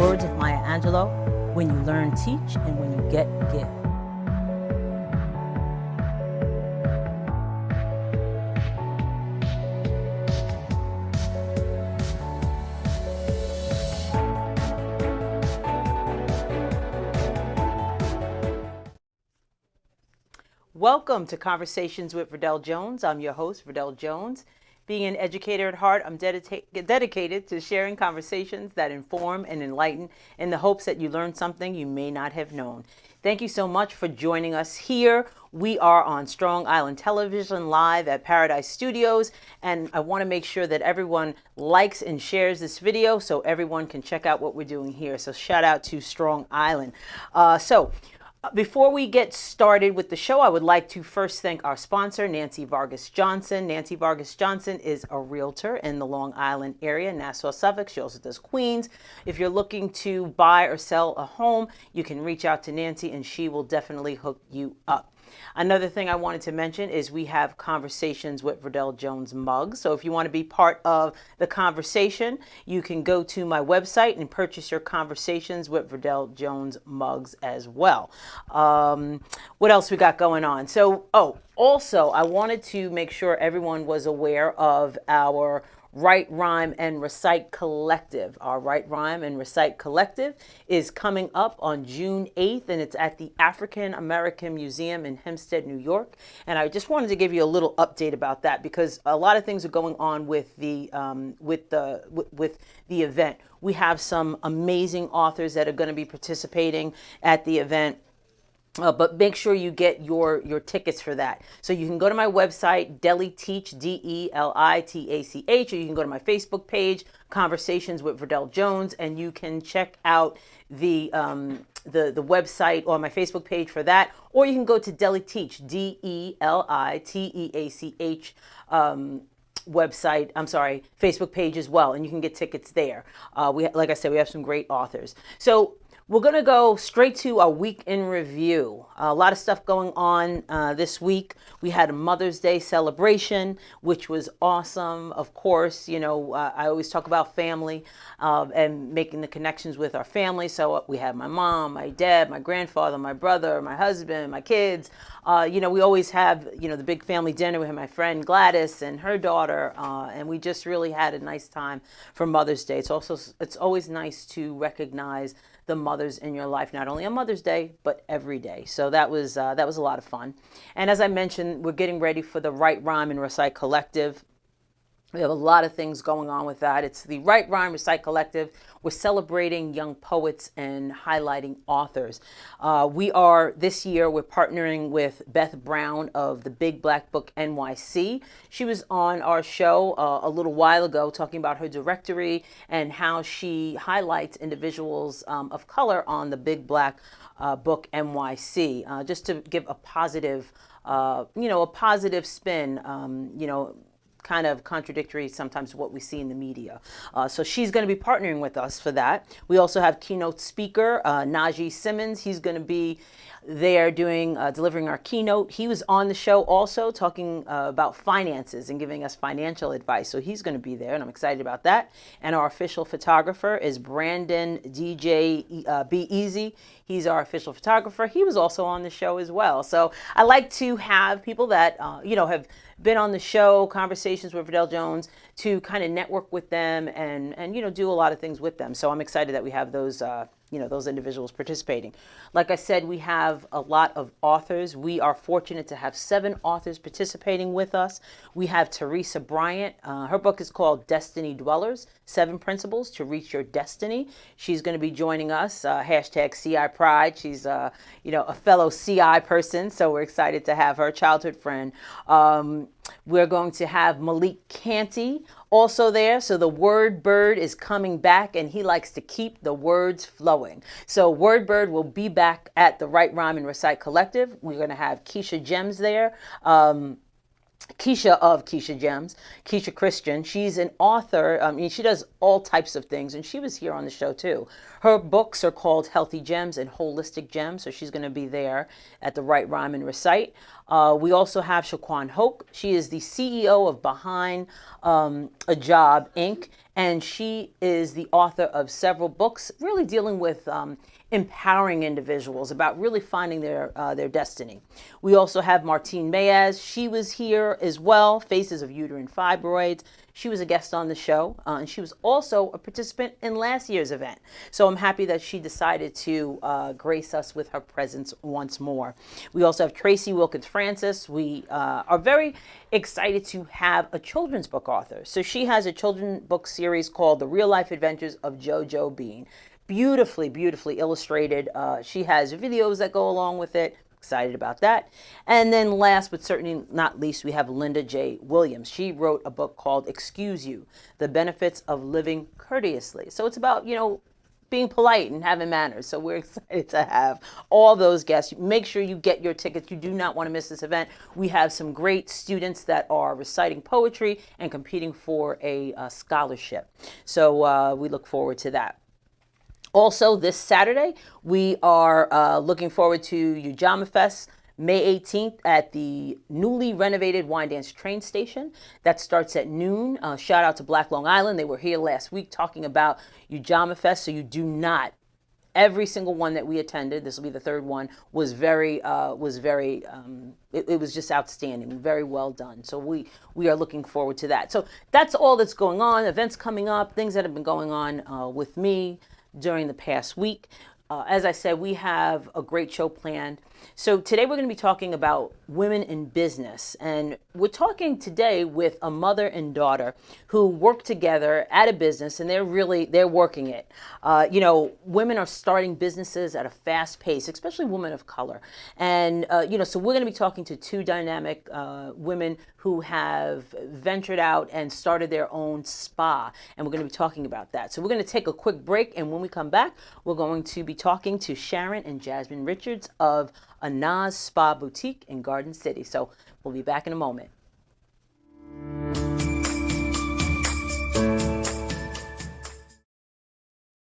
words of Maya Angelou, when you learn, teach, and when you get, give. Welcome to Conversations with Verdel Jones. I'm your host, Verdel Jones. Being an educator at heart, I'm dedicated to sharing conversations that inform and enlighten in the hopes that you learn something you may not have known. Thank you so much for joining us here. We are on Strong Island Television live at Paradise Studios, and I want to make sure that everyone likes and shares this video so everyone can check out what we're doing here. So shout out to Strong Island. Before we get started with the show, I would like to first thank our sponsor, Nancy Vargas Johnson. Nancy Vargas Johnson is a realtor in the Long Island area, Nassau, Suffolk. She also does Queens. If you're looking to buy or sell a home, you can reach out to Nancy and she will definitely hook you up. Another thing I wanted to mention is we have Conversations with Verdel Jones mugs. So if you want to be part of the conversation, you can go to my website and purchase your Conversations with Verdel Jones mugs as well. What else we got going on? Also, I wanted to make sure everyone was aware of our Write, Rhyme, and Recite Collective. Our Write, Rhyme, and Recite Collective is coming up on June 8th, and it's at the African American Museum in Hempstead, New York. And I just wanted to give you a little update about that because a lot of things are going on with the event. We have some amazing authors that are going to be participating at the event. But make sure you get your tickets for that. So you can go to my website, DeliTeach, DELITACH, or you can go to my Facebook page, Conversations with Verdel Jones, and you can check out the website or my Facebook page for that. Or you can go to DeliTeach, DELITEACH, Facebook page as well, and you can get tickets there. Like I said, we have some great authors. So we're going to go straight to our week in review. A lot of stuff going on this week. We had a Mother's Day celebration, which was awesome. Of course, I always talk about family and making the connections with our family. So we had my mom, my dad, my grandfather, my brother, my husband, my kids. We always have, the big family dinner. We had my friend Gladys and her daughter, and we just really had a nice time for Mother's Day. It's always nice to recognize the mothers in your life, not only on Mother's Day, but every day. So that was a lot of fun. And as I mentioned, we're getting ready for the Write, Rhyme, and Recite Collective. We have a lot of things going on with that. It's the Write, Rhyme, Recite Collective. We're celebrating young poets and highlighting authors. This year, we're partnering with Beth Brown of the Big Black Book NYC. She was on our show a little while ago talking about her directory and how she highlights individuals of color on the Big Black Book NYC, just to give a positive, spin, kind of contradictory sometimes to what we see in the media. So she's going to be partnering with us for that. We also have keynote speaker Najee Simmons. He's going to be there delivering our keynote. He was on the show also talking about finances and giving us financial advice. So he's going to be there, and I'm excited about that. And our official photographer is Brandon DJ Be Easy. He's our official photographer. He was also on the show as well. So I like to have people that have been on the show, Conversations with Verdel Jones, to kind of network with them and do a lot of things with them. So I'm excited that we have those individuals participating. Like I said, we have a lot of authors. We are fortunate to have 7 authors participating with us. We have Teresa Bryant. Her book is called Destiny Dwellers, 7 Principles to Reach Your Destiny. She's going to be joining us, hashtag CI Pride. She's, a fellow CI person, so we're excited to have her, childhood friend. We're going to have Malik Canty also there. So the Word Bird is coming back, and he likes to keep the words flowing. So Word Bird will be back at the Write, Rhyme, and Recite Collective. We're going to have Keisha Gems there. Keisha of Keisha Gems, Keisha Christian. She's an author. She does all types of things, and she was here on the show too. Her books are called Healthy Gems and Holistic Gems, so she's going to be there at the Write, Rhyme, and Recite. We also have Shaquan Hoke. She is the CEO of Behind a Job, Inc., and she is the author of several books really dealing with empowering individuals about really finding their destiny. We also have Martine Mayaz. She was here as well, Faces of Uterine Fibroids. She was a guest on the show, and she was also a participant in last year's event. So I'm happy that she decided to grace us with her presence once more. We also have Tracy Wilkins Francis. We are very excited to have a children's book author. So she has a children's book series called The Real Life Adventures of JoJo Bean. Beautifully, beautifully illustrated. She has videos that go along with it. Excited about that. And then last but certainly not least, we have Linda J. Williams. She wrote a book called Excuse You, The Benefits of Living Courteously. So it's about, being polite and having manners. So we're excited to have all those guests. Make sure you get your tickets. You do not want to miss this event. We have some great students that are reciting poetry and competing for a scholarship. So we look forward to that. Also, this Saturday, we are looking forward to Ujama Fest, May 18th at the newly renovated Wyandanch train station. That starts at noon. Shout out to Black Long Island. They were here last week talking about Ujama Fest, so you do not. Every single one that we attended, this will be the third one, was it was just outstanding, very well done. So we are looking forward to that. So that's all that's going on, events coming up, things that have been going on with me during the past week. As I said, we have a great show planned. So today we're going to be talking about women in business. And we're talking today with a mother and daughter who work together at a business, and they're working it. Women are starting businesses at a fast pace, especially women of color. And, so we're going to be talking to two dynamic women who have ventured out and started their own spa. And we're going to be talking about that. So we're going to take a quick break. And when we come back, we're going to be talking to Sharon and Jasmine Richards of Anoz Spa Boutique in Garden City. So we'll be back in a moment.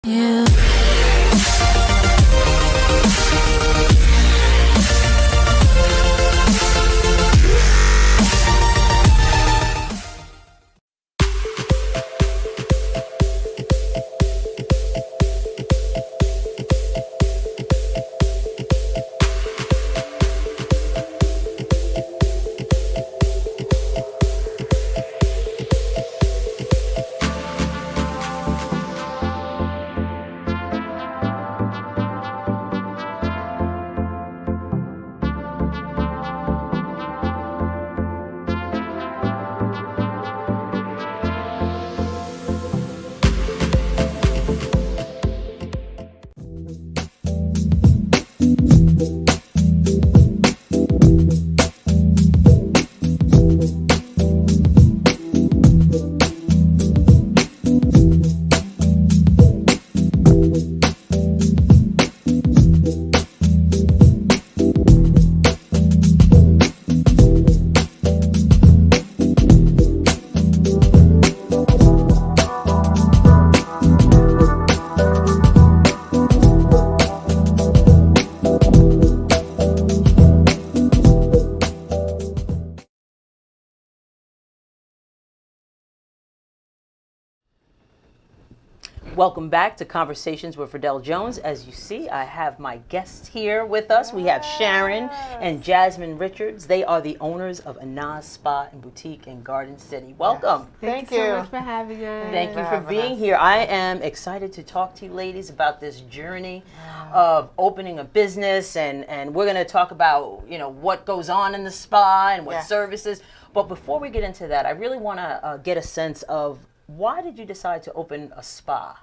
Yeah. Welcome back to Conversations with Verdel Jones. As you see, I have my guests here with us. We have Sharon and Jasmine Richards. They are the owners of Anoz Spa and Boutique in Garden City. Welcome. Yes. Thank you so much for having us. Thank you for being here. I am excited to talk to you ladies about this journey of opening a business, and we're going to talk about, what goes on in the spa and what services. But before we get into that, I really want to get a sense of, why did you decide to open a spa?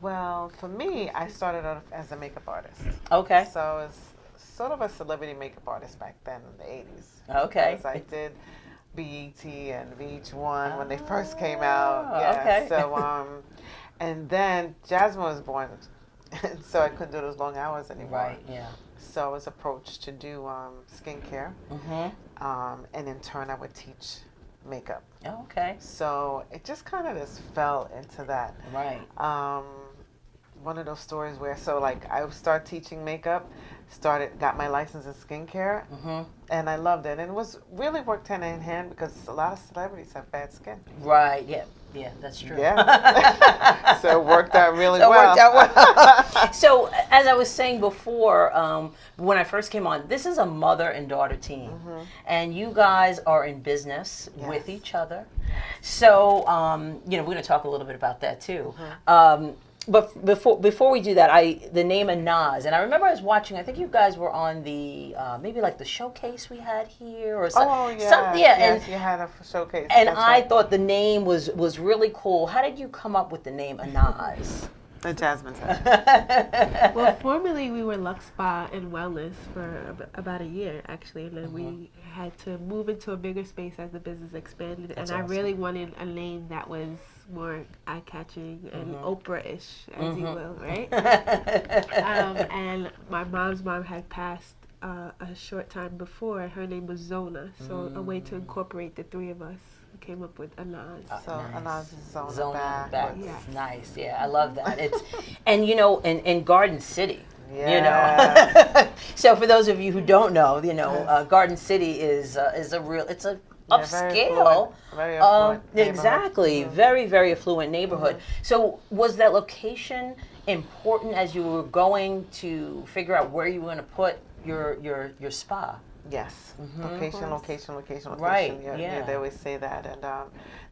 Well, for me, I started out as a makeup artist. Okay. So I was sort of a celebrity makeup artist back then in the 80s. Okay. Because I did BET and VH1 when they first came out. Okay. So, and then Jasmine was born, and so I couldn't do those long hours anymore. Right, yeah. So I was approached to do skincare. Mm-hmm. And in turn, I would teach makeup. Okay. So it just kind of fell into that. Right. one of those stories where, so like I started teaching makeup, got my license in skincare, and I loved it. And it was really worked hand in hand because a lot of celebrities have bad skin. Right. Yeah. Yeah, that's true. Yeah. So it worked out really well. It worked out well. So, as I was saying before, when I first came on, this is a mother and daughter team. And you guys are in business with each other. So, we're going to talk a little bit about that too. But before we do that, the name Anoz, and I remember I was watching. I think you guys were on the maybe like the showcase we had here, or something. Oh yeah, yes, you had a showcase. And I thought the name was really cool. How did you come up with the name Anoz? Jasmine. Well, formerly we were Lux Spa and Wellness for about a year, actually, and then we had to move into a bigger space as the business expanded. That's and awesome. I really wanted a name that was more eye-catching and Oprah-ish, as you will, right? And my mom's mom had passed a short time before. Her name was Zona, so a way to incorporate the three of us. Came up with Anoz. So Nice. Anoz is Zona back. Yes. Nice. Yeah, I love that. It's and in Garden City. Yeah. So for those of you who don't know, Garden City is a real. It's a upscale. Very affluent exactly. Very, very affluent neighborhood. So was that location important as you were going to figure out where you were going to put your spa? Yes. Location. Right, Yeah, they always say that. And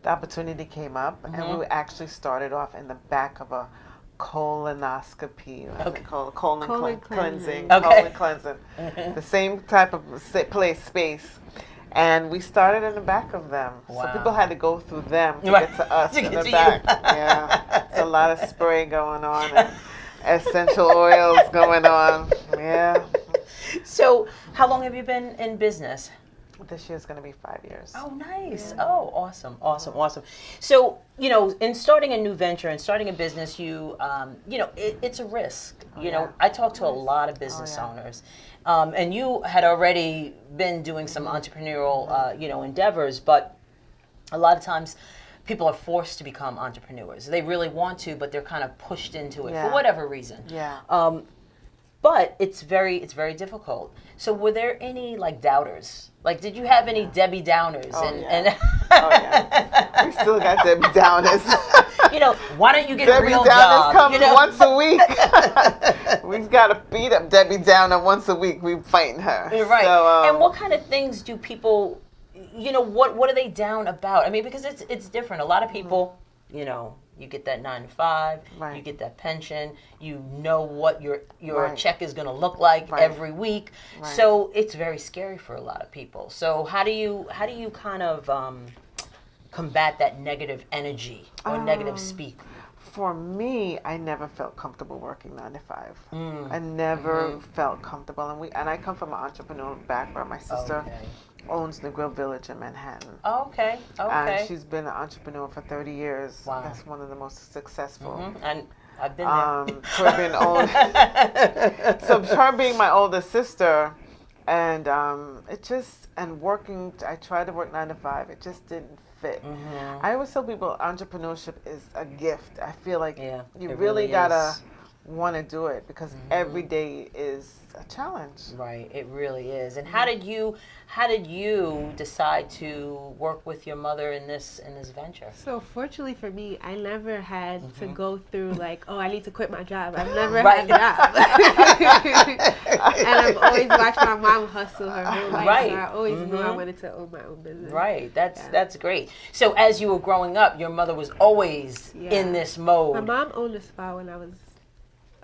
the opportunity came up, and we actually started off in the back of a colonoscopy. Colon cleansing. Okay. Colon cleansing. The same type of space. And we started in the back of them. Wow. So people had to go through them to Right. get to us To in get the to back. you. Yeah. It's a lot of spray going on and essential oils going on. Yeah. So how long have you been in business? This year's going to be 5 years. Oh, nice. Yeah. Oh, awesome. So, in starting a new venture and starting a business, it's a risk. I talk to a lot of business owners, and you had already been doing some entrepreneurial, endeavors, but a lot of times people are forced to become entrepreneurs. They really want to, but they're kind of pushed into it for whatever reason. Yeah. But it's very difficult. So were there any doubters? Did you have any Debbie Downers? Oh yeah. We still got Debbie Downers. Why don't you get Debbie a real Downers job? comes once a week. We've got to beat up Debbie Downer once a week. We're fighting her. Right. So, and what kind of things do people, what are they down about? I mean, because it's different. A lot of people, you get that 9 to 5, you get that pension, you know what your check is going to look like every week. Right. So it's very scary for a lot of people. So how do you kind of combat that negative energy or negative speak? For me, I never felt comfortable working 9 to 5. I never felt comfortable, and I come from an entrepreneurial background. My sister owns the Grill Village in Manhattan. Okay. And she's been an entrepreneur for 30 years. Wow. That's one of the most successful. And I've been there. So her being my older sister, and working, I tried to work 9 to 5. It just didn't fit. I always tell people entrepreneurship is a gift. I feel like you really gotta want to do it because every day is a challenge. Right, it really is. And how did you decide to work with your mother in this venture? So fortunately for me, I never had to go through I need to quit my job. I've never had a job. And I've always watched my mom hustle her whole life. Right. So I always knew I wanted to own my own business. Right. That's great. So as you were growing up, your mother was always in this mode. My mom owned a spa when I was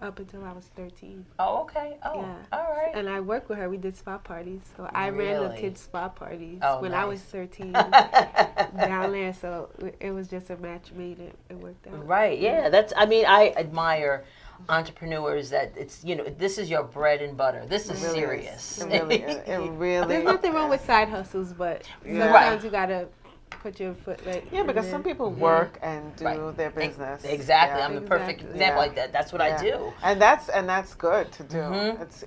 up until I was 13. Oh, okay. Oh, yeah. All right. And I worked with her. We did spa parties. So I ran the kids' spa parties when I was 13 down there. So it was just a match made. It worked out. Right. Yeah. I admire entrepreneurs that it's, this is your bread and butter. This is really serious. It really is. It really There's nothing wrong with side hustles, but sometimes you got to put your foot right. Yeah, because some people work and do their business. Exactly. I'm the perfect example like that. That's what I do. And that's good to do.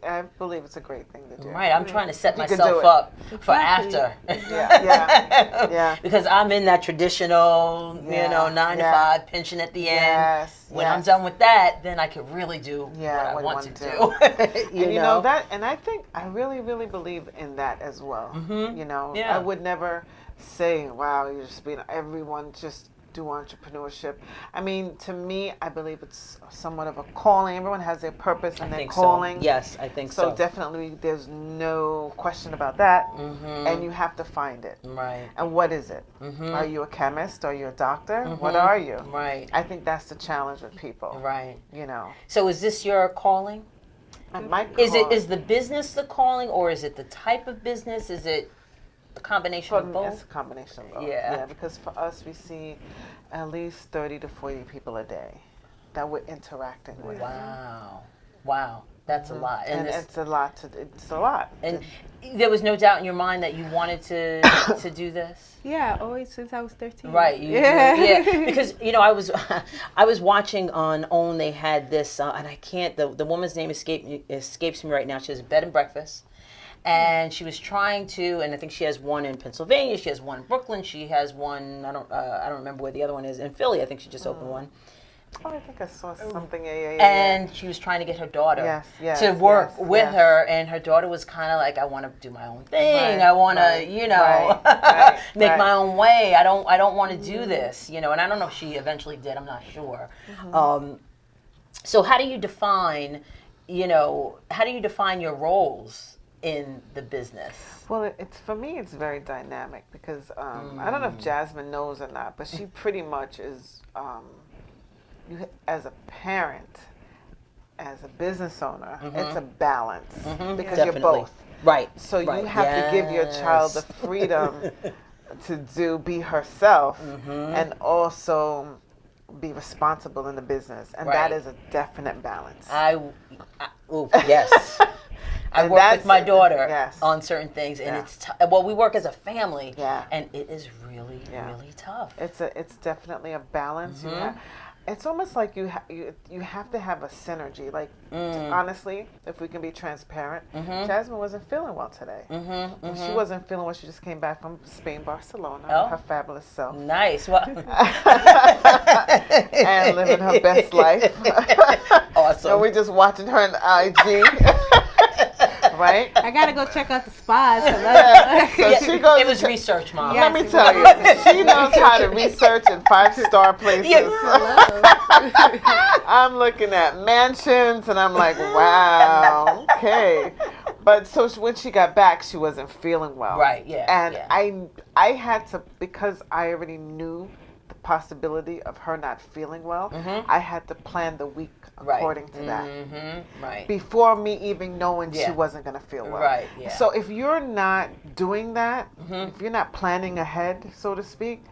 I believe it's a great thing to do. Right. I'm trying to set myself up for after. Yeah. Because I'm in that traditional, 9 to 5 pension at the end. Yes. When I'm done with that, then I can really do what I want to do. you know that, and I think I really, really believe in that as well. I would never say, wow, you're just being, everyone just do entrepreneurship. I mean, to me, I believe it's somewhat of a calling. Everyone has their purpose and their calling. So. Yes, I think so. So definitely there's no question about that. And you have to find it. Right. And what is it? Are you a chemist? Are you a doctor? What are you? Right. I think that's the challenge with people. Right. So is this your calling? Is the business the calling, or is it the type of business? Is it a combination of both? It's a combination of both. Yeah. Because for us, we see at least 30 to 40 people a day that we're interacting with. Wow. That's a lot. And it's a lot. It's a lot. And there was no doubt in your mind that you wanted to do this? Yeah, always since I was 13. Right. Yeah. Because I was watching on OWN. They had this, and I can't. The woman's name escapes me right now. She has a bed and breakfast, and she was trying to. And I think she has one in Pennsylvania. She has one in Brooklyn. She has one. I don't remember where the other one is in Philly. I think she just opened one. Oh, I think I saw something. And she was trying to get her daughter to work with her, and her daughter was kind of like, I want to do my own thing. I want to, make my own way. I don't want to do this, And I don't know if she eventually did. I'm not sure. So how do you define, your roles in the business? Well, for me, it's very dynamic because I don't know if Jasmine knows or not, but she pretty much is. You, as a parent, as a business owner, it's a balance because you're both. Right. So you have to give your child the freedom to be herself and also be responsible in the business. And that is a definite balance. Yes. I work with my daughter on certain things, and it's we work as a family, and it is really, really tough. It's definitely a balance. It's almost like you have to have a synergy. Like, honestly, if we can be transparent, Jasmine wasn't feeling well today. She wasn't feeling well. She just came back from Spain, Barcelona, her fabulous self. Nice. Well. And living her best life. Awesome. And we're just watching her on IG. Right? I gotta go check out the spas. So she goes. It was research, Mom. Let me tell you, she knows how to research in 5-star places. I'm looking at mansions, and I'm like, wow, okay. But so when she got back, she wasn't feeling well. Right. Yeah. And I had to, because I already knew the possibility of her not feeling well. I had to plan the week according to that. Right. Before me even knowing she wasn't going to feel well. Right. Yeah. So if you're not doing that, if you're not planning ahead, so to speak,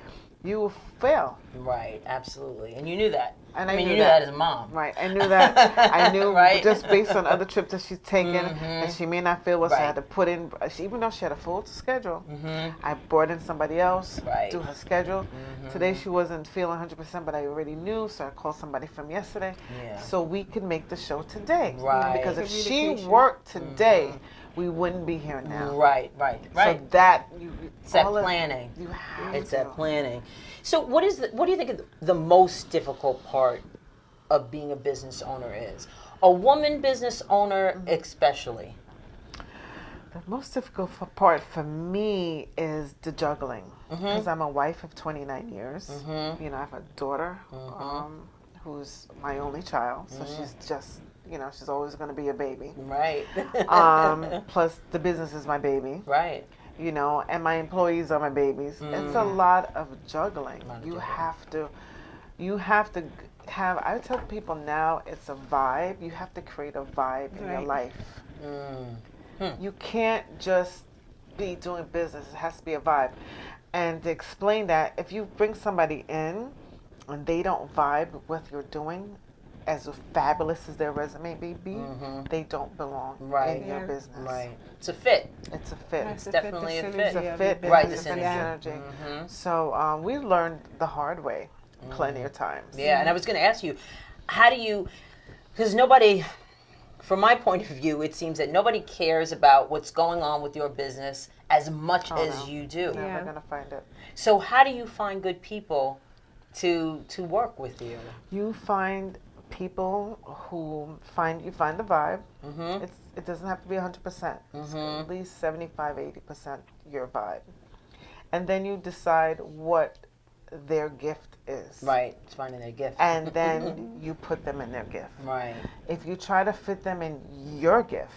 you will fail. Right. Absolutely. And you knew that. And you knew that as a mom. Right. I knew that. I knew just based on other trips that she's taken, and she may not feel well, so I had to put in, even though she had a full schedule, I brought in somebody else, do her schedule. Today she wasn't feeling 100%, but I already knew, so I called somebody from yesterday, so we could make the show today. Right. Because if she worked today, we wouldn't be here now. Right. So that it's that planning. You have it's that planning. So what do you think the most difficult part of being a business owner is? A woman business owner especially. The most difficult part for me is the juggling, because I'm a wife of 29 years. I have a daughter who's my only child, so she's just, she's always going to be a baby. Right. Plus the business is my baby. Right. And my employees are my babies. It's a lot of juggling. You have to have, I tell people now, it's a vibe. You have to create a vibe in your life. You can't just be doing business. It has to be a vibe. And to explain that, if you bring somebody in and they don't vibe with what you're doing, as fabulous as their resume may be, they don't belong in your business. Right. It's a fit. It's a fit. It's definitely a fit. It's a fit. Right. It's a synergy. So we learned the hard way plenty of times. Yeah, and I was going to ask you, how do you, because nobody, from my point of view, it seems that nobody cares about what's going on with your business as much as you do. Never going to find it. So how do you find good people to work with you? You find people who find the vibe. It doesn't have to be 100%. It's at least 75-80% your vibe. And then you decide what their gift is. Right, it's finding their gift. And then you put them in their gift. Right. If you try to fit them in your gift,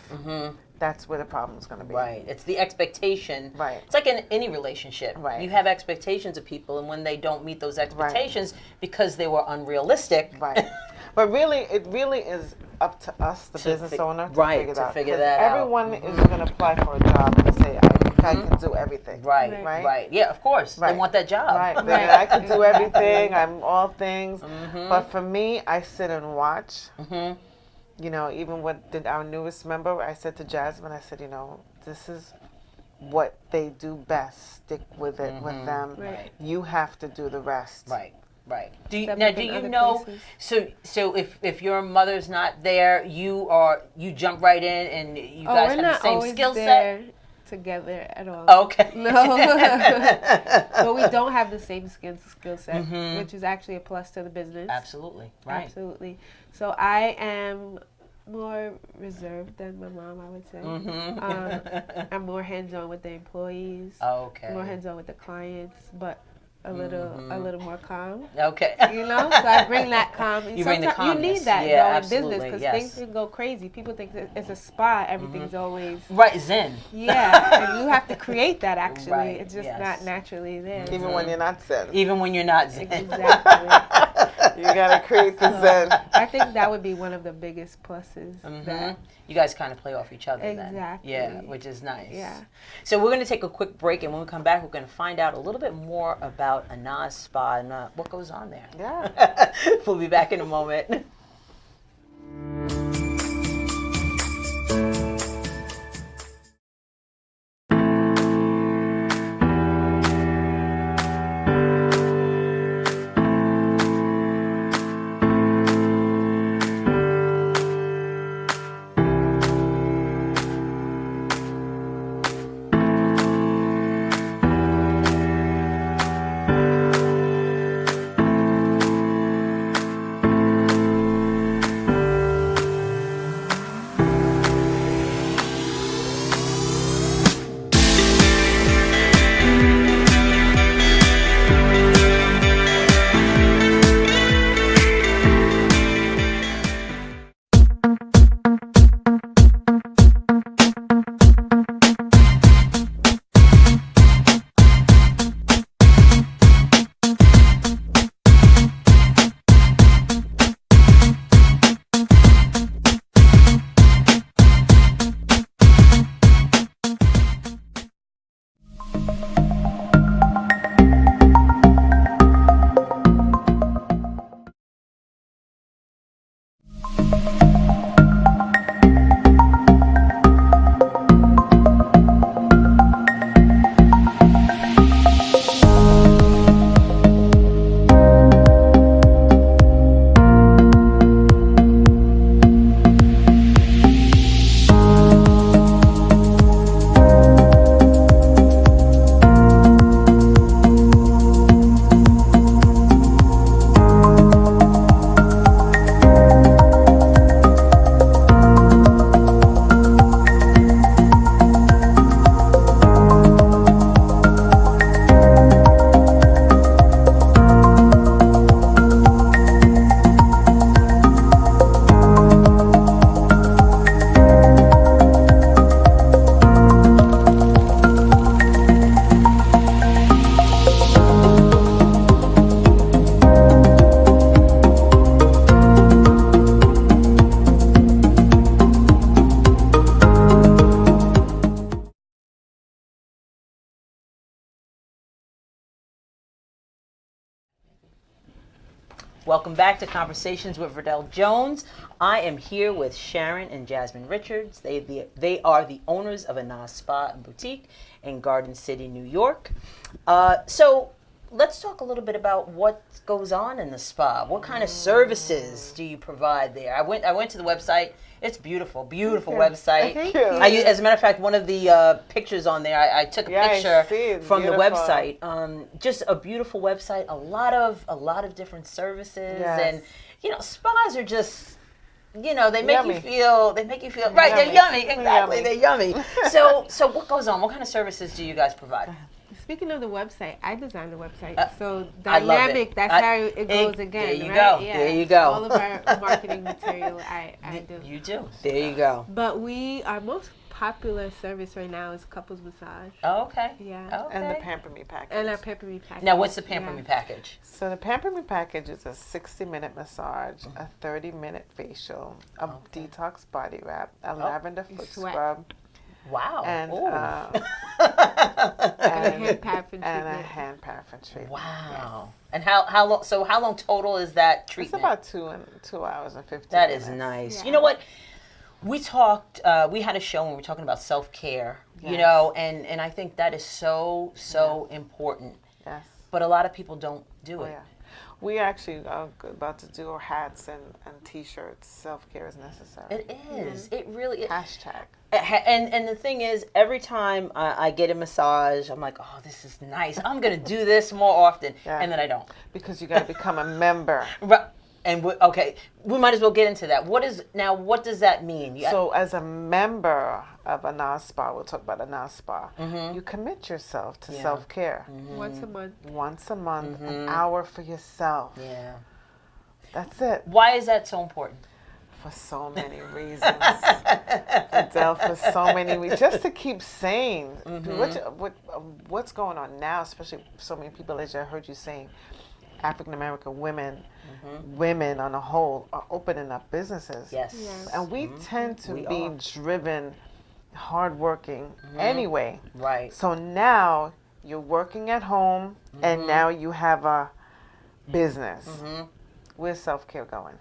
that's where the problem is going to be. Right. It's the expectation. Right. It's like in any relationship. Right. You have expectations of people, and when they don't meet those expectations because they were unrealistic. Right. But really, it really is up to us, the business owner, to figure that out. Everyone is going to apply for a job and say, I can do everything. Right. Yeah, of course. They want that job. Right. I can do everything. I'm all things. But for me, I sit and watch. You know, even with our newest member, I said to Jasmine, I said, you know, this is what they do best. Stick with it with them. Right. You have to do the rest. Right. Do you Other know? places. So if your mother's not there, you jump right in, and you guys have the same skill set. Together at all. Okay. No. But we don't have the same skill set, which is actually a plus to the business. Absolutely. Right. Absolutely. So I am more reserved than my mom, I would say. I'm more hands-on with the employees. Okay. More hands-on with the clients, but a little more calm. Okay. You know, so I bring that calm. You bring the calmness. You need that in business because things can go crazy. People think it's a spa. Everything's always zen. Yeah, and you have to create that. Actually, Right, it's just not naturally there. Even when you're not zen. Even when you're not zen. Exactly. You got to create the zen. I think that would be one of the biggest pluses. That you guys kind of play off each other then. Exactly. Yeah, which is nice. Yeah. So we're going to take a quick break, and when we come back, we're going to find out a little bit more about Anoz Spa and what goes on there. Yeah. We'll be back in a moment. Welcome back to Conversations with Verdel Jones. I am here with Sharon and Jasmine Richards. They are the owners of Anoz Spa Boutique in Garden City, New York. So let's talk a little bit about what goes on in the spa. What kind of services do you provide there? I went to the website. It's beautiful website. Thank you. As a matter of fact, one of the pictures on there, I took a picture from the website. Just a beautiful website. A lot of different services, and spas are just, they make you feel right. They're yummy. Exactly, they're yummy. So what goes on? What kind of services do you guys provide? Speaking of the website, I designed the website. So dynamic, that's how it goes again. There you right? go. Yeah. There you go. All of our marketing material, I do. You do. There you go. But our most popular service right now is couples massage. Oh, okay. Yeah. Okay. And the Pamper Me package. And our Pamper Me package. Now, what's the Pamper Me package? So the Pamper Me package is a 60-minute massage, a 30-minute facial, a detox body wrap, a lavender foot scrub. Wow. And, and a hand paraffin treatment. And a hand paraffin treatment. Wow. Yes. And how long? So how long total is that treatment? It's about 2 hours and 15 minutes. That is nice. Yeah. You know what? We talked. We had a show when we were talking about self-care. Yes. And I think that is so important. Yes. But a lot of people don't do it. Yeah. We actually are about to do our hats and T-shirts. Self-care is necessary. It is. It really is. Hashtag. And the thing is, every time I get a massage, I'm like, oh, this is nice. I'm going to do this more often. Yeah. And then I don't. Because you got to become a member. Right. And we might as well get into that. What does that mean? So as a member of Anoz Spa, we'll talk about Anoz Spa, you commit yourself to self-care. Mm-hmm. Once a month, an hour for yourself. Yeah. That's it. Why is that so important? For so many reasons. Adele, for so many reasons. Just to keep sane. What's going on now, especially so many people, as I heard you saying, African American women, women on a whole, are opening up businesses. Yes. And we tend to be driven, hardworking anyway. Right. So now you're working at home and now you have a business. Where's self-care going?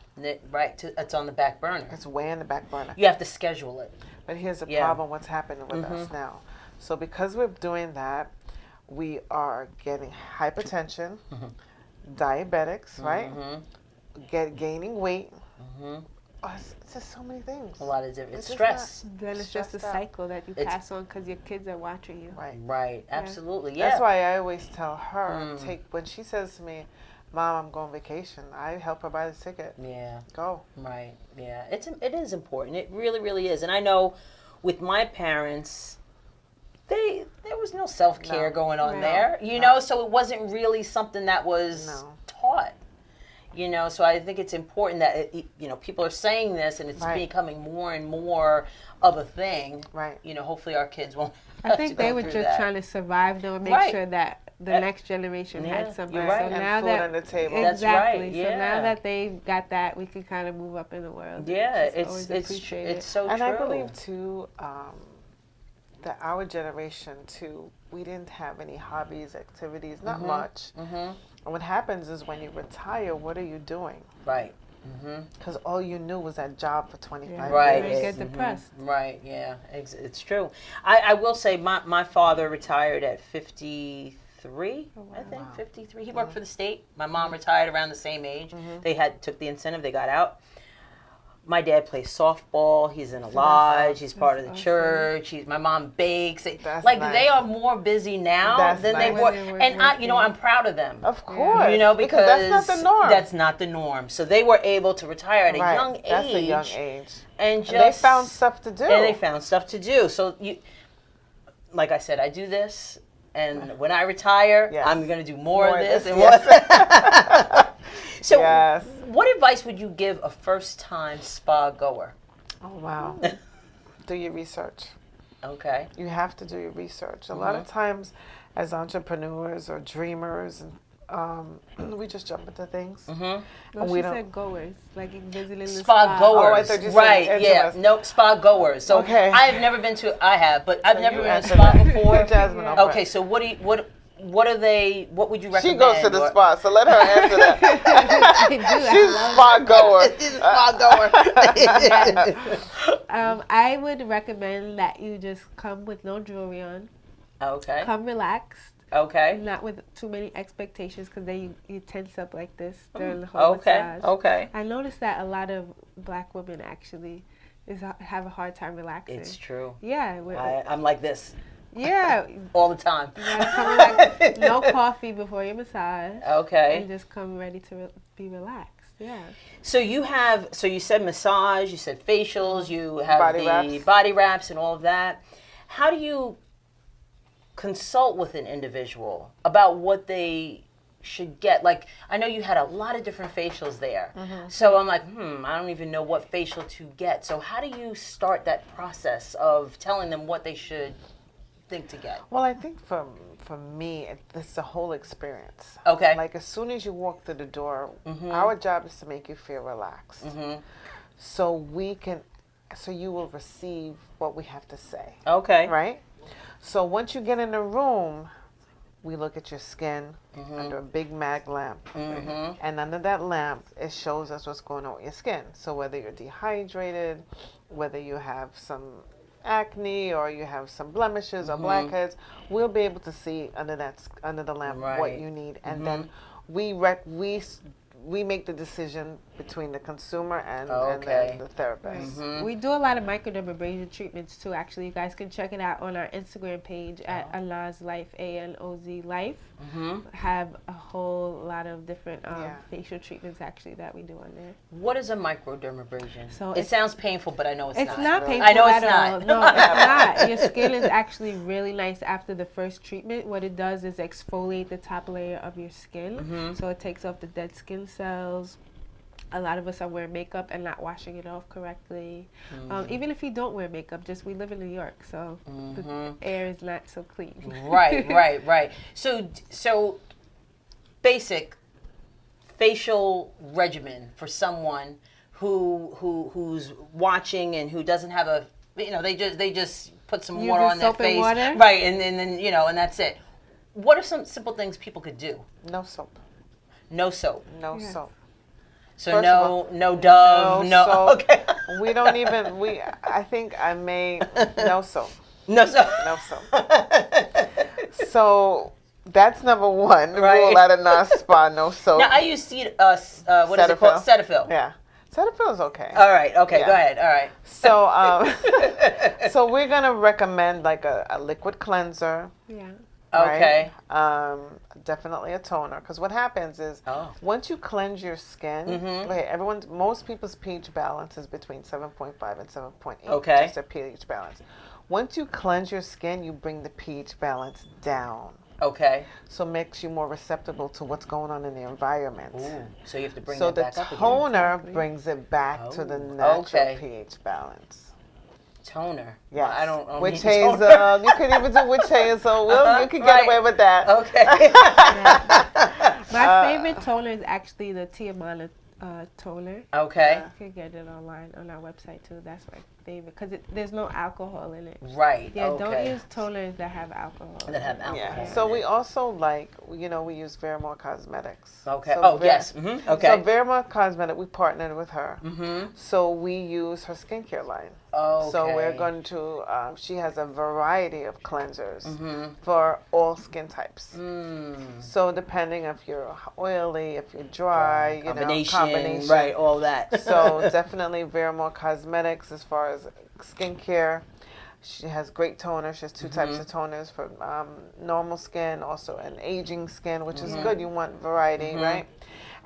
Right. It's on the back burner. It's way in the back burner. You have to schedule it. But here's the problem, what's happening with us now. So because we're doing that, we are getting hypertension, diabetics, right? Gaining weight. It's just so many things. A lot of different. It's stress. Then it's just a cycle that you pass on because your kids are watching you. Right. Absolutely. Yeah. That's why I always tell her, when she says to me, Mom, I'm going on vacation, I help her buy the ticket. Yeah. Go. Right. Yeah. It is important. It really, really is. And I know with my parents, there was no self-care going on there, so it wasn't really something that was taught, so I think it's important that, people are saying this and it's becoming more and more of a thing, right? Hopefully our kids won't I think they were just trying to survive though and make sure that the next generation had something. Right. So now food on the table. That's right. So now that they've got that, we can kind of move up in the world. Yeah, it's so true. And I believe too, that our generation too, we didn't have any hobbies, activities, not much. And what happens is when you retire, what are you doing? Right. Because all you knew was that job for 25 right. years. You get depressed. Right, yeah. It's true. I will say my father retired at 53, I think, 53. He worked for the state. My mom retired around the same age. They took the incentive, they got out. My dad plays softball. He's in a lodge. He's part of the church. My mom bakes. That's like nice. They are more busy now than they were. And I'm proud of them. Of course. Because that's not the norm. That's not the norm. So they were able to retire at a young age. That's a young age. And they found stuff to do. So like I said, I do this, and when I retire, I'm going to do more of this and more. So, what advice would you give a first-time spa goer? Oh, wow. Do your research. Okay. You have to do your research. A lot of times, as entrepreneurs or dreamers, we just jump into things. Well, she said goers, like visiting the spa goers. Oh, I thought you said yeah. Nope, spa goers. So I have never been to. I have, but I've never been to a spa before. Jasmine, okay, so what what are they? What would you recommend? She goes to the spa, so let her answer that. She's a spa goer. She's a spa goer. I would recommend that you just come with no jewelry on. Okay. Come relaxed. Okay. Not with too many expectations, because then you tense up like this during the whole massage. Okay. I noticed that a lot of black women actually have a hard time relaxing. It's true. Yeah. I'm like this. Yeah. All the time. You gotta come like, no coffee before your massage. Okay. And just come ready to be relaxed. Yeah. So you said massage, you said facials, you have Body body wraps and all of that. How do you consult with an individual about what they should get? Like, I know you had a lot of different facials there. So I'm like, I don't even know what facial to get. So how do you start that process of telling them what they should think to get? Well, I think for me, it's the whole experience. Okay. Like, as soon as you walk through the door, our job is to make you feel relaxed. So you will receive what we have to say. Okay. Right? So once you get in the room, we look at your skin under a big mag lamp. And under that lamp, it shows us what's going on with your skin. So whether you're dehydrated, whether you have some acne or you have some blemishes or blackheads, we'll be able to see under the lamp what you need. And then we make the decision between the consumer and the therapist. We do a lot of microdermabrasion treatments too. Actually, you guys can check it out on our Instagram page at Anoz Life, ANOZ Life. Have a whole lot of different facial treatments actually that we do on there. What is a microdermabrasion? So it sounds painful, but I know it's not. It's not painful I know at it's all. not. No, it's not. Your skin is actually really nice after the first treatment. What it does is exfoliate the top layer of your skin. So it takes off the dead skin cells. A lot of us are wearing makeup and not washing it off correctly. Even if you don't wear makeup, we live in New York, so the air is not so clean. Right. So basic facial regimen for someone who's watching and who doesn't have they just put some water on their face, right, and then and that's it. What are some simple things people could do? No soap. No soap. No soap. So no Dove, no soap. Okay. We don't even I think I made no soap. No soap. No soap. So that's number one. Right. Rule at Anoz Spa, no soap. Now I use what is it called? Cetaphil. Yeah. Cetaphil is okay. All right. Okay. Yeah. Go ahead. All right. So so we're gonna recommend like a liquid cleanser. Yeah. Okay. Right? Definitely a toner, because what happens is once you cleanse your skin, most people's pH balance is between 7.5 and 7.8. Okay. Just a pH balance. Once you cleanse your skin, you bring the pH balance down. Okay. So it makes you more receptive to what's going on in the environment. Ooh, so you have to bring it back up again. So the toner brings it back to the natural pH balance. Toner. Yes. I don't witch hazel. You can even do witch hazel. You can get away with that. Okay. My favorite toner is actually the Tiamana toner. Okay. You can get it online on our website too. That's my favorite because there's no alcohol in it. Right. Yeah. Okay. Don't use toners that have alcohol. Yeah. So we also we use Veramore Cosmetics. Okay. So yes. Mm-hmm. Okay. So Veramore Cosmetics, we partnered with her. So we use her skincare line. Okay. So we're going to, she has a variety of cleansers for all skin types. So depending if you're oily, if you're dry, combination. Right, all that. So definitely Veramore Cosmetics as far as skincare. She has great toner. She has two types of toners for normal skin, also an aging skin, which is good. You want variety, right?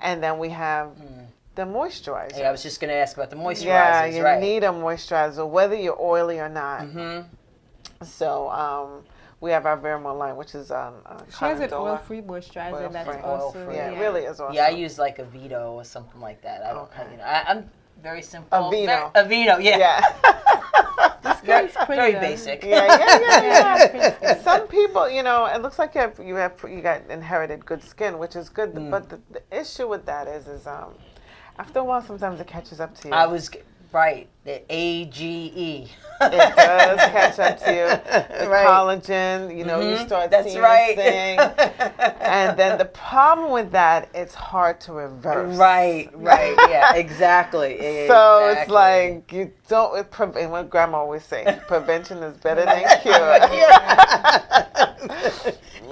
And then we have the moisturizer. Yeah, I was just going to ask about the moisturizers. Yeah, you need a moisturizer, whether you're oily or not. So we have our Veramore line, which is she has an oil-free moisturizer. That's awesome. Yeah, it really is awesome. Yeah, I use like a Vito or something like that. I don't. I'm very simple. Aveeno. Aveeno, yeah. Very basic. Yeah. Some people, it looks like you got inherited good skin, which is good. But the issue with that is after a while, sometimes it catches up to you. Right. The AGE. It does catch up to you. The collagen, you know, you start seeing this thing. And then the problem with that, it's hard to reverse. Right. Yeah, exactly. So it's like, you don't, and what grandma always say, prevention is better than cure.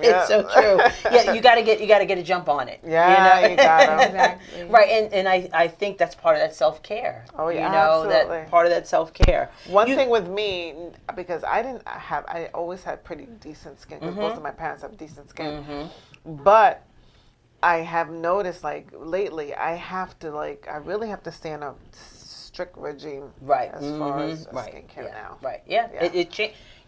It's so true. Yeah, you gotta get a jump on it. Yeah, you gotta. Exactly. Right, and I think that's part of that self-care. Oh yeah, you know, absolutely. that part of that self-care. One thing with me, because I always had pretty decent skin, because both of my parents have decent skin. But I have noticed, like, lately, I really have to stay on a strict regime as far as skincare now. Right, yeah.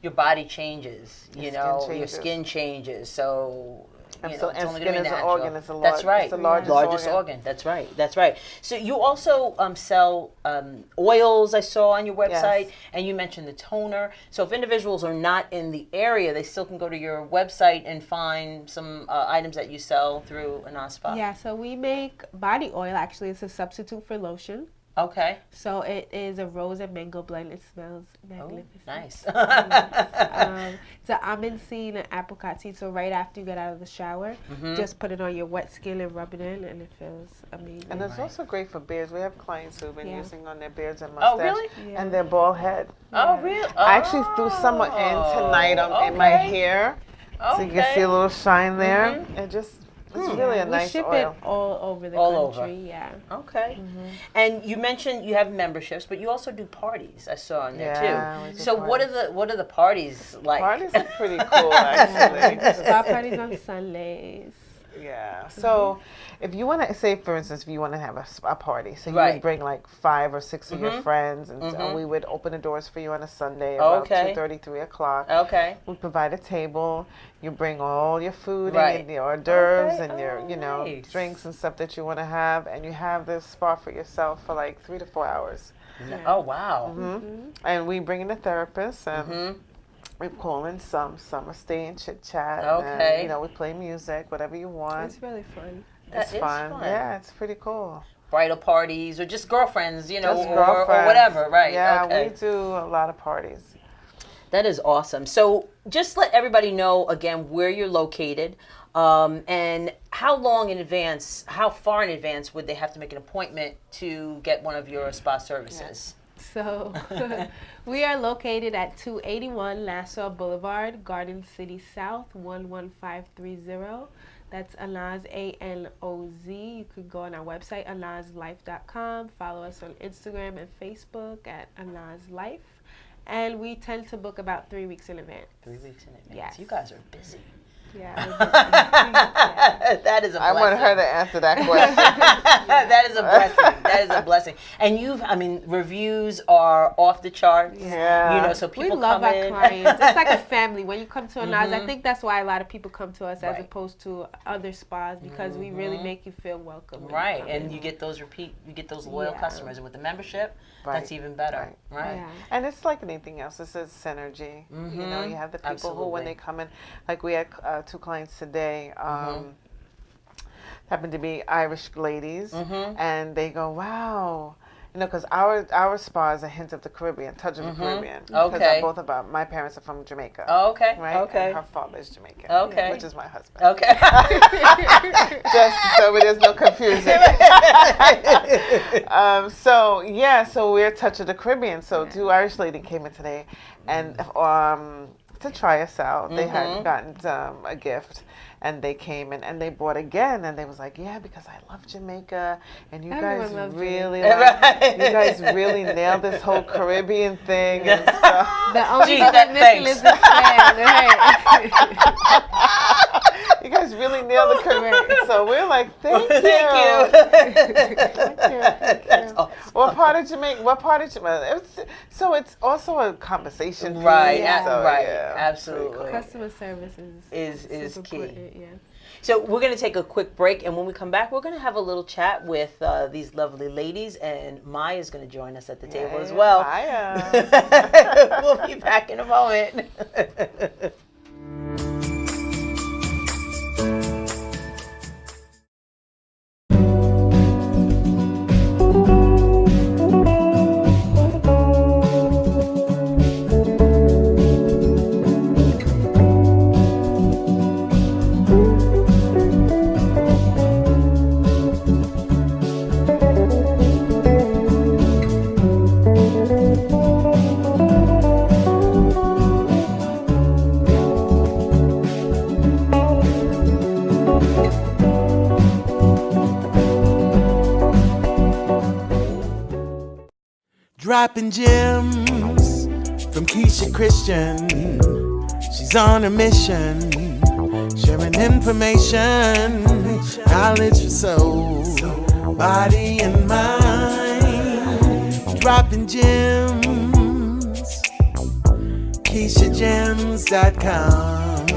Your body changes, your skin changes, so... And it's only skin is an organ. It's the largest organ. That's right. So you also sell oils, I saw on your website, and you mentioned the toner. So if individuals are not in the area, they still can go to your website and find some items that you sell through Anoz Spa. Yeah, so we make body oil. Actually, it's a substitute for lotion. Okay. So it is a rose and mango blend. It smells magnificent. Oh, nice. It's an almond seed and apricot seed. So right after you get out of the shower, just put it on your wet skin and rub it in, and it feels amazing. And it's also great for beards. We have clients who've been using on their beards and mustache. Oh, really? Yeah. And their bald head. Oh, really? I actually threw some in tonight in my hair, so you can see a little shine there. It's really a nice oil. We ship it all over the country, yeah. Okay. And you mentioned you have memberships, but you also do parties. I saw on there too. So what are the parties like? Parties are pretty cool, actually. Spa parties on Sundays. Yeah. So if you want to, say for instance, if you want to have a party, so you would bring like 5 or 6 of your friends, and so we would open the doors for you on a Sunday about 2:30, 3 o'clock. Okay. We provide a table. You bring all your food and your hors d'oeuvres and your, drinks and stuff that you want to have, and you have this spa for yourself for like 3 to 4 hours. Yeah. Oh, wow. And we bring in a therapist, and we call in some are stay and chit chat. Okay. And, we play music, whatever you want. It's really fun. It's fun. Yeah, it's pretty cool. Bridal parties or just girlfriends, just or whatever, right? Yeah, we do a lot of parties. That is awesome. So just let everybody know again where you're located, and how far in advance would they have to make an appointment to get one of your spa services? So we are located at 281 Nassau Boulevard, Garden City South, 11530. That's Anoz, ANOZ. You could go on our website, anozlife.com. Follow us on Instagram and Facebook at AnozLife. And we tend to book about 3 weeks in advance. 3 weeks in advance. Yes. You guys are busy. Yeah. That is a blessing. I want her to answer that question. That is a blessing. That is a blessing. And reviews are off the charts. Yeah. So people we love come our in. clients. It's like a family. When you come to Anoz, I think that's why a lot of people come to us as opposed to other spas, because we really make you feel welcome. Right, and you get those loyal customers, and with the membership, that's even better. Right. Yeah. And it's like anything else. It's a synergy. You have the people who, when they come in, like we had 2 clients today, happen to be Irish ladies, and they go, wow. Because our spa is a hint of the Caribbean, touch of the Caribbean. Because my parents are from Jamaica. Oh, okay. Right? Okay. And her father is Jamaican. Okay. Which is my husband. Okay. Just so there's no confusion. So we're touch of the Caribbean. So 2 Irish ladies came in today, and to try us out. They had gotten a gift, and they came in and they bought again, and they was like, yeah, because I love Jamaica, and you guys really really nailed this whole Caribbean thing and stuff. The only thing that's missing is the You guys really nailed the Caribbean. So we're like, thank you. That's awesome. What part of Jamaica? So it's also a conversation piece. Right. So, right. Yeah, Absolutely. cool. customer service is key. important, yeah. So we're going to take a quick break, and when we come back, we're going to have a little chat with these lovely ladies, and Maya is going to join us at the table as well. Maya. We'll be back in a moment. Dropping gems from Keisha Christian. She's on a mission, sharing information, knowledge for soul, body and mind. Dropping gems, KeishaGems.com,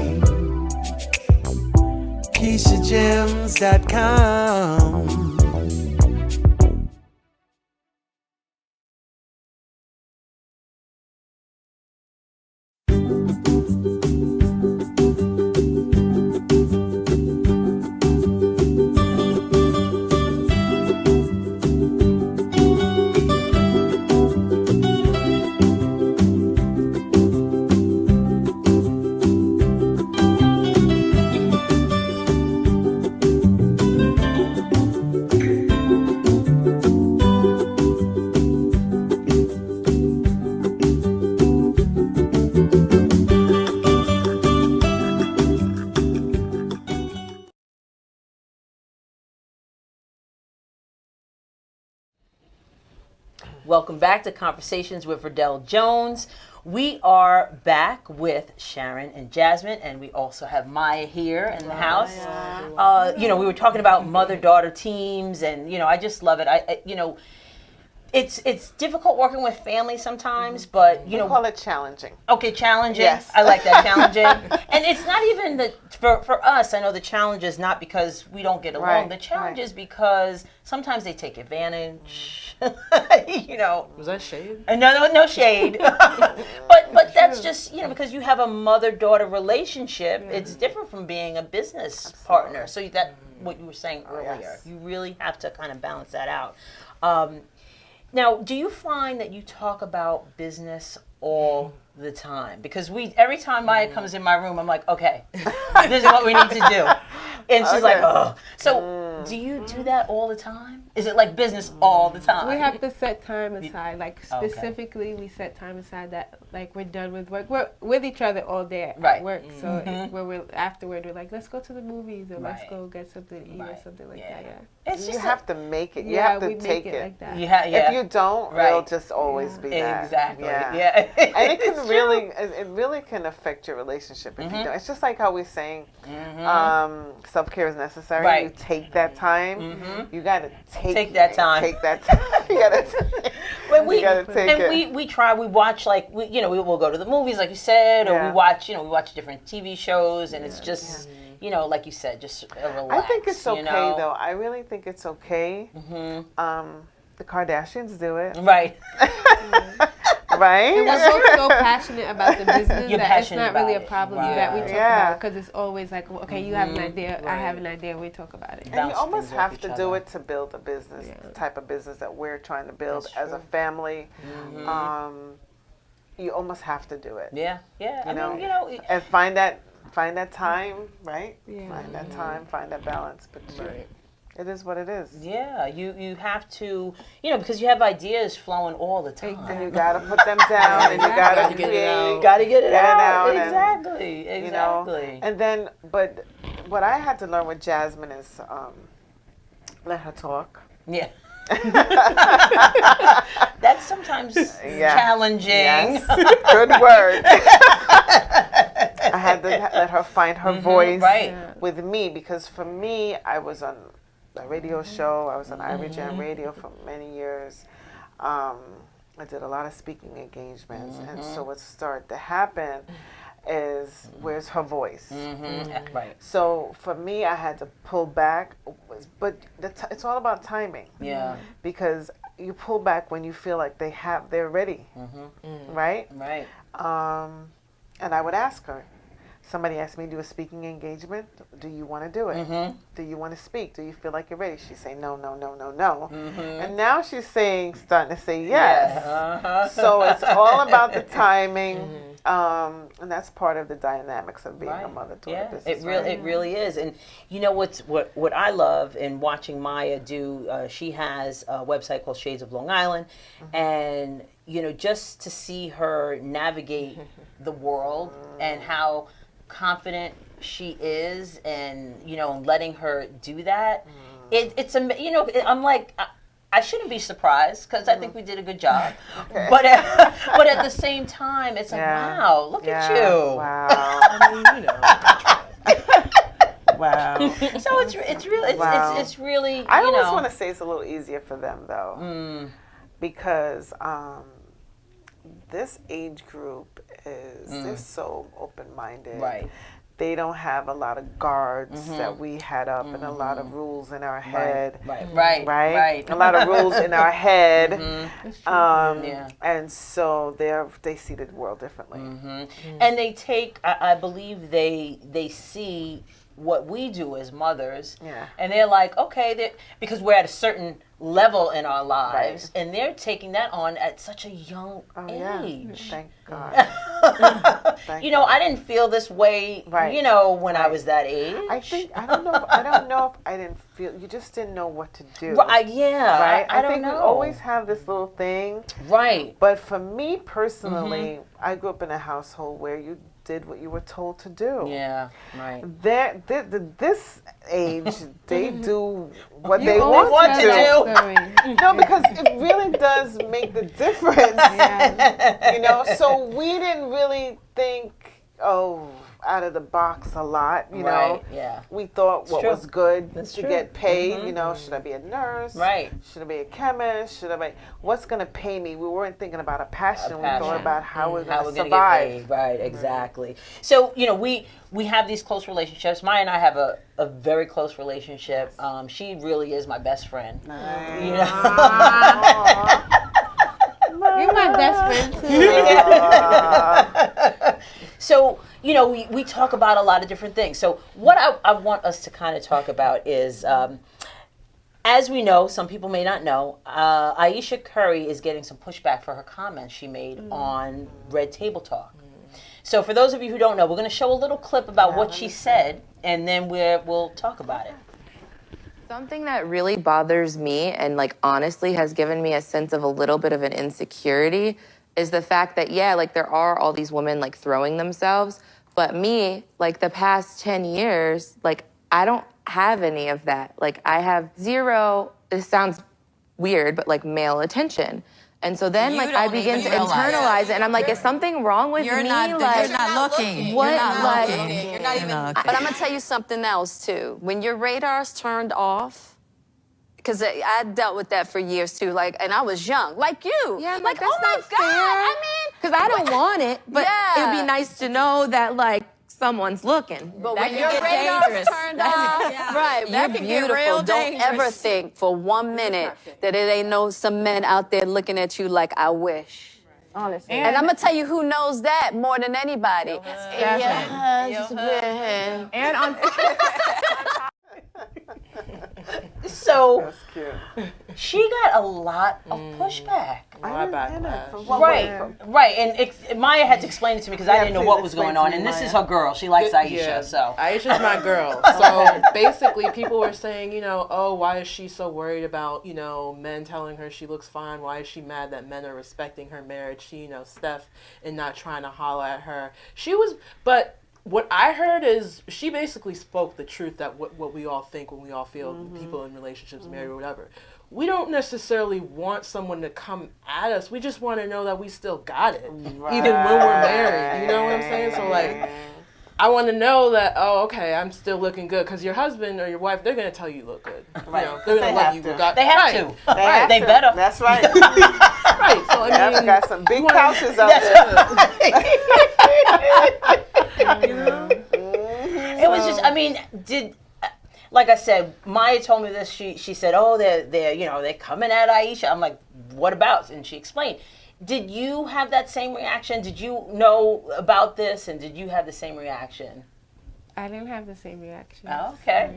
KeishaGems.com. Welcome back to Conversations with Verdel Jones. We are back with Sharon and Jasmine, and we also have Miya here in the house. We were talking about mother-daughter teams, and I just love it. It's difficult working with family sometimes, but we call it challenging. Okay, challenging. Yes. I like that, challenging. And it's not even for us. I know the challenge is not because we don't get along. Right, The challenge right. is because sometimes they take advantage. Was that shade? No shade. but that's just because you have a mother-daughter relationship. It's different from being a business partner. So that what you were saying earlier. Yes. You really have to kind of balance that out. Now, do you find that you talk about business all the time? Because every time Miya comes in my room, I'm like, okay, this is what we need to do. And she's like, oh. So do you do that all the time? Is it like business all the time? We have to set time aside. Like specifically, we set time aside that like we're done with work. We're with each other all day at work. So when we're afterward, we're like, let's go to the movies or let's go get something to eat or something like that. Yeah. It's You have to make it. You have to we take make it. like that. If you don't, it'll just always be that. Exactly. Yeah. And it can really can affect your relationship if you don't. It's just like how we're saying self-care is necessary. Right. You take that time. You got to take that time. Take that time. You got to take it. We try. We watch we'll go to the movies like you said, or we watch different TV shows, and it's just like you said, just relax. I think it's okay though. I really think it's okay. The Kardashians do it. Right. Right? And we're both so passionate about the business that it's not really a problem that we talk about, because it's always like, okay, you have an idea, I have an idea, we talk about it. And you almost have to do it to build a business, the type of business that we're trying to build as a family. You almost have to do it. Yeah. And find that time, right? Yeah. Find that time, find that balance. But it is what it is. Yeah, you have to, because you have ideas flowing all the time. And you got to put them down, and you got to create. Got to get it out. Exactly. Exactly. And then, but what I had to learn with Jasmine is let her talk. Yeah. That's sometimes challenging. Yes. Good word. I had to let her find her voice with me, because for me, I was on a radio show. I was on Ivy Jam Radio for many years. I did a lot of speaking engagements, and so what started to happen is, where's her voice? Right. So for me, I had to pull back, but it's all about timing. Yeah. Because you pull back when you feel like they're ready, right? Right. And I would ask her. Somebody asked me to do a speaking engagement. Do you want to do it? Do you want to speak? Do you feel like you're ready? She'd say no. And now she's starting to say yes. So it's all about the timing, and that's part of the dynamics of being a mother-daughter business. It really is. And what I love in watching Miya do, she has a website called Shades of Long Island, and just to see her navigate the world and how confident she is, and letting her do that, it's I'm like, I shouldn't be surprised because I think we did a good job. Okay. But at the same time, it's like, wow, look at you. Wow. I mean, you know. Wow. So it's really. I always want to say it's a little easier for them though, because this age group they're so open-minded. Right. They don't have a lot of guards that we had up and a lot of rules in our head. Right. A lot of rules in our head. And so they see the world differently. And they take, I believe they see what we do as mothers, and they're like, okay, because we're at a certain level in our lives, and they're taking that on at such a young age. Thank God. I didn't feel this way, when I was that age. I don't know if I didn't feel, you just didn't know what to do. Right, Right? I think we always have this little thing. Right. But for me personally, I grew up in a household where you did what you were told to do. Yeah, right. This age, they do what they want to do. No, because it really does make the difference. So we didn't really think, out of the box a lot, you know. Yeah. We thought what was good to get paid, should I be a nurse? Right. Should I be a chemist? What's going to pay me? We weren't thinking about a passion. We thought about how we're going to survive. Get paid. Right, exactly. So, we have these close relationships. Maya and I have a very close relationship. She really is my best friend. Nice. You're my best friend too. So, we talk about a lot of different things. So what I want us to kind of talk about is, as we know, some people may not know, Ayesha Curry is getting some pushback for her comments she made on Red Table Talk. So for those of you who don't know, we're going to show a little clip about what she said, and then we'll talk about it. Something that really bothers me and honestly has given me a sense of a little bit of an insecurity is the fact that, there are all these women throwing themselves, but me, the past 10 years, I don't have any of that. I have zero, this sounds weird, but male attention. And so then I begin to internalize it, and I'm like, is something wrong with me? You're not looking. What? You're not even. But I'm gonna tell you something else too. When your radar's turned off, because I dealt with that for years too. And I was young, like you. Yeah, oh my God. I mean, because I don't want it, but it'd be nice to know that someone's looking. But when your radar's turned off, right, that can get real dangerous. Don't ever think for 1 minute that it ain't some men out there looking at you like I wish. Honestly. And I'm going to tell you who knows that more than anybody. Your husband. And on So That's cute. she got a lot of pushback. Right. And Maya had to explain it to me because I didn't know what was going on. And this is her girl. She likes Ayesha. So Ayesha's my girl. So basically, people were saying, why is she so worried about, men telling her she looks fine? Why is she mad that men are respecting her marriage? She, Steph, and not trying to holler at her. But what I heard is she basically spoke the truth that what we all think when we all feel people in relationships, married or whatever. We don't necessarily want someone to come at us. We just want to know that we still got it, even when we're married. You know what I'm saying? So I want to know that, okay, I'm still looking good. Because your husband or your wife, they're going to tell you look good. Right. They're going to love you. They have to. They better. That's right. Right. So I mean, got some big couches out there. It was just, like I said, Maya told me this. She said, they're coming at Ayesha. I'm like, what about? And she explained. Did you have that same reaction? Did you know about this, and did you have the same reaction? I didn't have the same reaction. Oh, okay.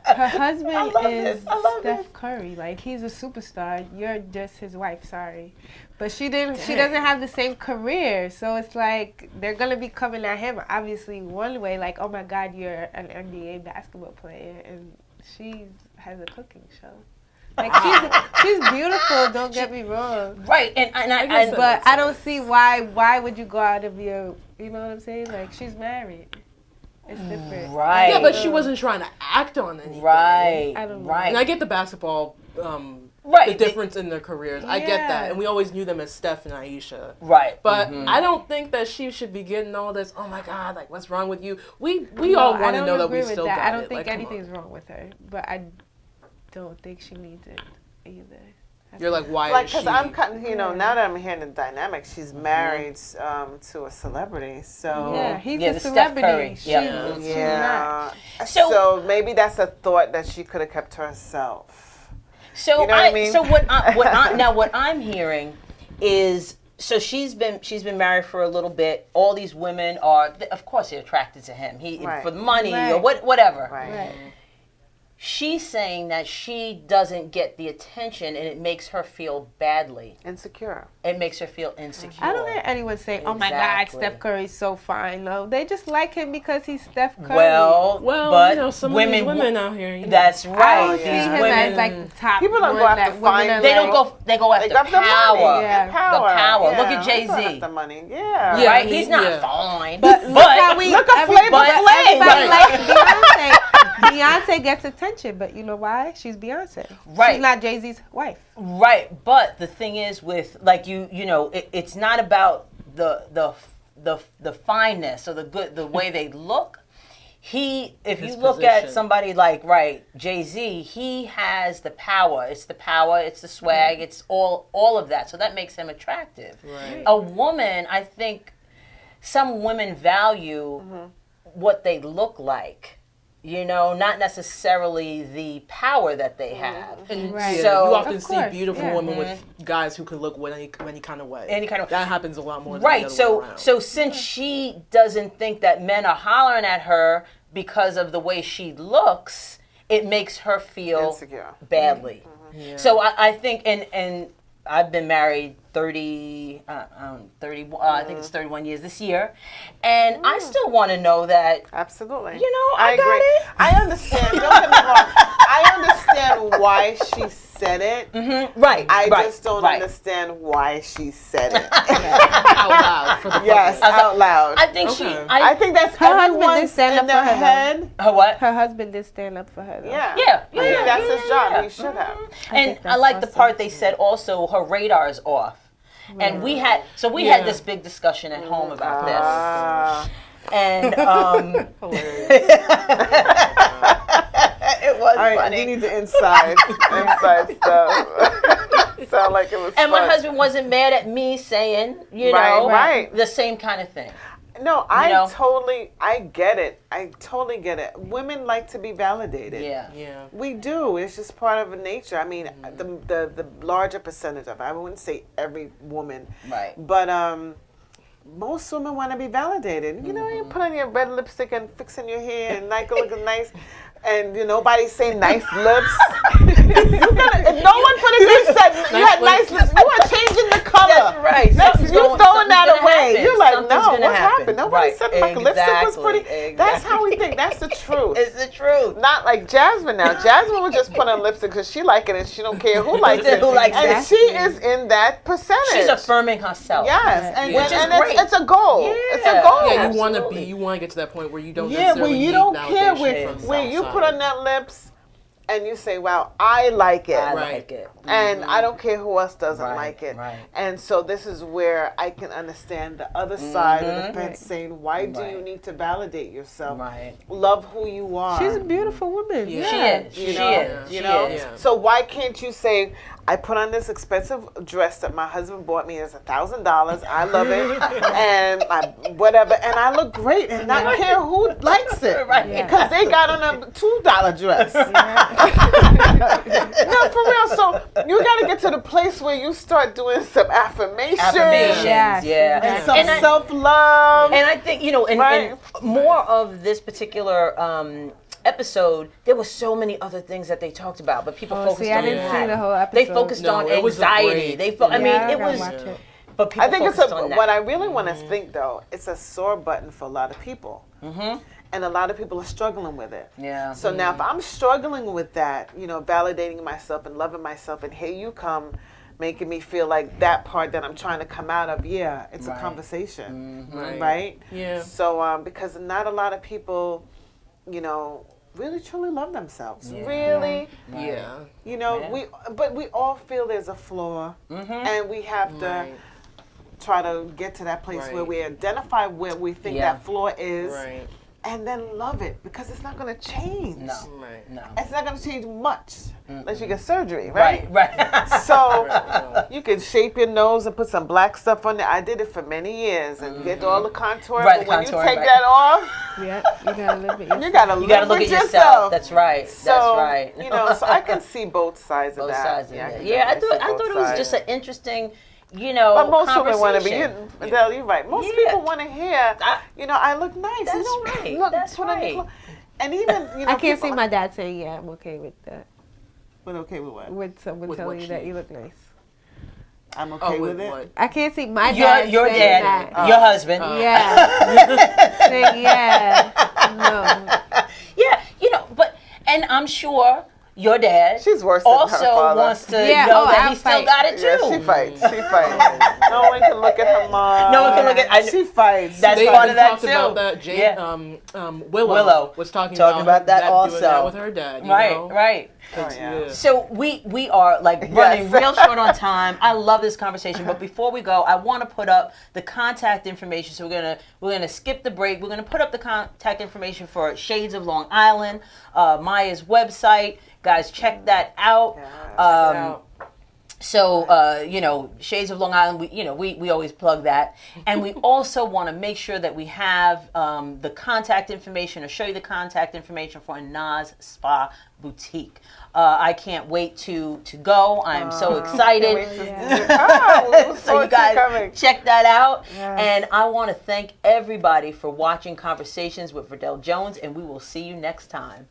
Her husband is Steph Curry. He's a superstar. You're just his wife. Sorry, but she doesn't have the same career. So it's they're gonna be coming at him. Obviously, one way, oh my God, you're an NBA basketball player, and she has a cooking show. She's beautiful. Don't get me wrong. Right, but I don't see why. Why would you go out of your? You know what I'm saying? She's married. It's different. Right. Yeah, but she wasn't trying to act on anything. Right. I don't know. Right. And I get the basketball, Right. the difference in their careers. I get that. And we always knew them as Steph and Ayesha. Right. But I don't think that she should be getting all this, oh my God, like, what's wrong with you? We all want to know that we still got it. I don't think like, anything's wrong with her, but I don't think she needs it either. You're like, why Like, is she? because I'm kind of, now that I'm hearing the dynamic, she's married to a celebrity, so Yeah, he's Yeah, a the Steph celebrity. Curry. She's yeah. not. So maybe that's a thought that she could have kept to herself. So You know what I mean? So what I'm hearing is, so she's been married for a little bit. All these women are, of course, they're attracted to him. Right. For the money or Right. whatever. Right. She's saying that she doesn't get the attention, and it makes her feel badly. Insecure. It makes her feel insecure. I don't hear anyone say, "Oh my God, Exactly. Steph Curry's so fine." No, they just like him because he's Steph Curry. Well, Well, some women, of these women out here. That's I right. don't see These him women, as like the top. People don't go one after that women fine- are they don't like- go. They go after They got the power. money. Yeah. The power. The power. Yeah, Look at they go Jay-Z. after money. Yeah. Right? He's not Yeah. fine. But look how we look at Flavor Flav. everybody Right. likes Beyonce. Beyonce gets attention, but you know why? She's Beyonce. Right. She's not Jay-Z's wife. Right, but the thing is, with like it's not about the fineness or the way they look. If you look at position. somebody like Jay-Z, he has the power. It's the power. It's the swag. It's all of that. So that makes him attractive. Right. A woman, I think, some women value what they look like. Not necessarily the power that they have. And Right. yeah, So- you often Of see course, beautiful yeah. women with guys who could look any kind of way. Any kind of- that happens a lot more. Than Right. the other So way around. so since she doesn't think that men are hollering at her because of the way she looks, it makes her feel Insecure. badly. Yeah. So I think, and I've been married 30, I think it's 31 years this year, and I still want to know that. Absolutely. I got agree. it. I understand. Don't get me wrong. I understand why she said it. Right. I right, just don't right. understand why she said it. out loud for the Yes, public. out loud. I think Okay. I think that's Her husband everyone's did stand in up their for her, though. head. her what? Her husband did stand up for her, though. Yeah. Yeah, I think yeah, that's yeah, his job. yeah. He should have. And think I that's like the awesome. part they said also her radar is off. And we had this big discussion at home about this. And it was All right, funny. you need the inside stuff. Sound like it was And my fun. husband wasn't mad at me saying, Right. the same kind of thing. No, I get it. I totally get it. Women like to be validated. Yeah. Yeah. We do. It's just part of nature. I mean, the larger percentage of it. I wouldn't say every woman. Right. But most women want to be validated. You put on your red lipstick and fixing your hair and like looking nice. And nobody's saying nice lips. If no one for the day said you had nice lips, you are changing the color. That's right. You're throwing that away. Happen. You're like, Something's no, gonna what happen. happened? Nobody said my lipstick was pretty. Exactly. That's how we think. That's the truth. It's the truth. Not like Jasmine now. Jasmine would just put on lipstick because she like it and she don't care who likes it. Who likes and it. she is in that percentage. She's affirming herself. Yes, and, Which is and great. it's a goal. Yeah. It's a goal. Yeah, you want to Absolutely. be. You want to get to that point where you don't. Yeah, where necessarily you need don't care validation from where you outside. put on that lips and you say, "Wow, I like it." I Right. like it. And I don't care who else doesn't Right, like it. right. And so this is where I can understand the other side of the fence saying, why do you Right. need to validate yourself? Right. Love who you are. She's a beautiful woman. Yeah. She is. You She know? is. You She know? is. Yeah. So why can't you say, I put on this expensive dress that my husband bought me. It's $1,000. I love it. And whatever. And I look great and not care who likes it. Right. Yeah. Because they got on a $2 dress. No, for real. So you got to get to the place where you start doing some affirmations. Affirmations. Yeah. Yeah. And some And I- self-love. And I think, and more of this particular episode, there were so many other things that they talked about, but people focused See, I on didn't that. see the whole episode. They focused No, on it was a anxiety. great- I mean, Yeah, I it gotta was. watch it. But people I think it's focused on that. what I really want to think though, it's a sore button for a lot of people. Mm-hmm. And a lot of people are struggling with it. Yeah. So now if I'm struggling with that, validating myself and loving myself, and here you come making me feel like that part that I'm trying to come out of, it's a conversation, right? Yeah. So, because not a lot of people, you know, really truly love themselves. Really. Yeah. You know, but we all feel there's a flaw, and we have to try to get to that place where we identify where we think that flaw is. Right. And then love it, because it's not going to change. No. No. It's not going to change much unless you get surgery, right? Right. So you can shape your nose and put some black stuff on there. I did it for many years and get all the contour. Right, but when contour, you take that off, Yeah, you gotta live it. you got to look at yourself. That's right. So, That's right. You know, so I can see both sides of Both that. sides of I it. can Yeah, I definitely thought see it both was just sides. an interesting, you know, But most women want to be, conversation. Verdel, you're right. Most people want to hear, you know, I look nice. That's you know, right. Look, That's put on your right. clothes. And even, you know, I can't see people- my dad saying, "Yeah, I'm okay with that." But okay with what? With someone With telling what you that she- you look nice. I'm okay with it. What? I can't see my dad. Your saying dad, that. your husband. Yeah. Saying, yeah. No. Yeah, you know, and I'm sure your dad She's worse than her also father. wants to Yeah, know that I'll he still fight. got it too. Yeah, she fights. She fights. No one can look at her mom. No one can look at. She fights. That's They part even of that talked too. about that. Jane, Yeah. Willow was talking about that doing also. that with her dad. You Right, know? right. Oh, yeah. So we are like running real short on time. I love this conversation, but before we go, I want to put up the contact information. So we're gonna skip the break. We're gonna put up the contact information for Shades of Long Island, Maya's website. Guys, check that out. So, you know, Shades of Long Island, we always plug that. And we also want to make sure that we have the contact information or show you the contact information for Anoz Spa Boutique. I can't wait to go. I'm so excited. So you guys check that out. Yes. And I want to thank everybody for watching Conversations with Verdel Jones, and we will see you next time.